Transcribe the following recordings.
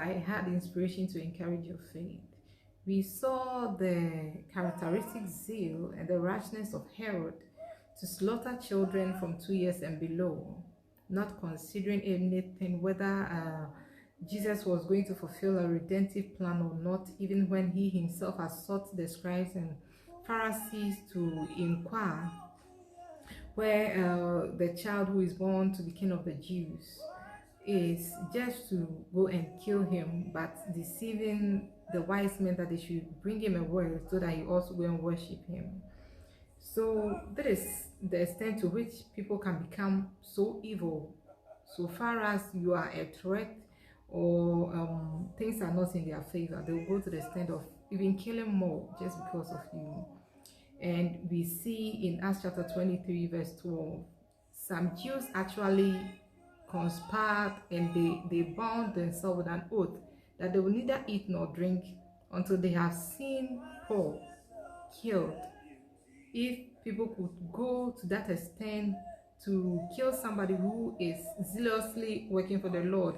I had inspiration to encourage your faith. We saw the characteristic zeal and the rashness of Herod to slaughter children from 2 years and below, not considering anything whether Jesus was going to fulfill a redemptive plan or not, even when he himself has sought the scribes and Pharisees to inquire where the child who is born to be king of the Jews is, just to go and kill him, but deceiving the wise men that they should bring him a word so that he also go and worship him. So that is the extent to which people can become so evil, so far as you are a threat or things are not in their favor. They will go to the extent of even killing more just because of you. And we see in Acts chapter 23 verse 12, some Jews actually conspired and they bound themselves with an oath that they will neither eat nor drink until they have seen Paul killed. If people could go to that extent to kill somebody who is zealously working for the Lord,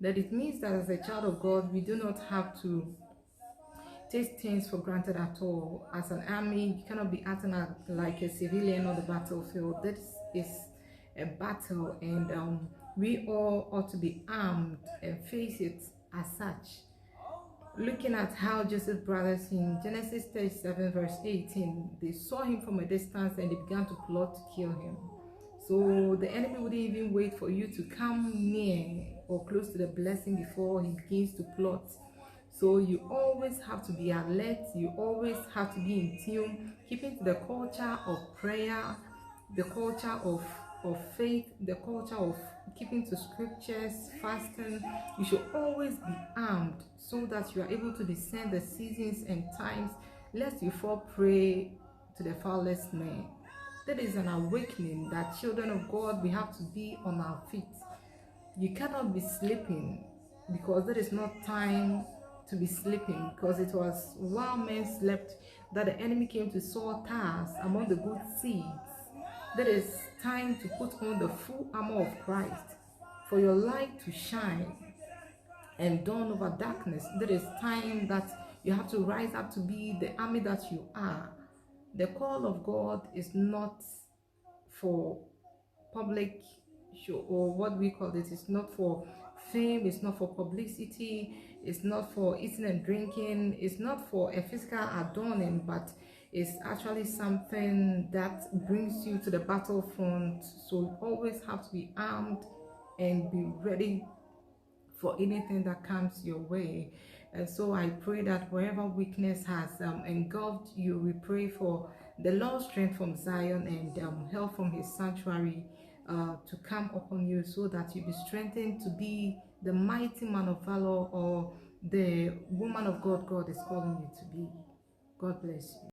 that it means that as a child of God, we do not have to take things for granted at all. As an army, you cannot be acting like a civilian on the battlefield. That is a battle, and we all ought to be armed and face it as such. Looking at how Joseph's brothers in Genesis 37 verse 18, they saw him from a distance and they began to plot to kill him. So the enemy wouldn't even wait for you to come near or close to the blessing before he begins to plot. So you always have to be alert, you always have to be in tune, keeping to the culture of prayer, the culture of faith, the culture of keeping to scriptures, fasting. You should always be armed so that you are able to discern the seasons and times, lest you fall prey to the foulest man. That is an awakening that children of God, we have to be on our feet. You cannot be sleeping, because there is not time to be sleeping, because it was while men slept that the enemy came to sow tares among the good seeds. There is time to put on the full armor of Christ for your light to shine and dawn over darkness. There is time that you have to rise up to be the army that you are. The call of God is not for public show, or what we call it. It's not for fame, it's not for publicity, it's not for eating and drinking, it's not for a physical adorning, but it's actually something that brings you to the battlefront. So you always have to be armed and be ready for anything that comes your way. And so I pray that wherever weakness has engulfed you, we pray for the Lord's strength from Zion and help from his sanctuary to come upon you, so that you be strengthened to be the mighty man of valor or the woman of God God is calling you to be. God bless you.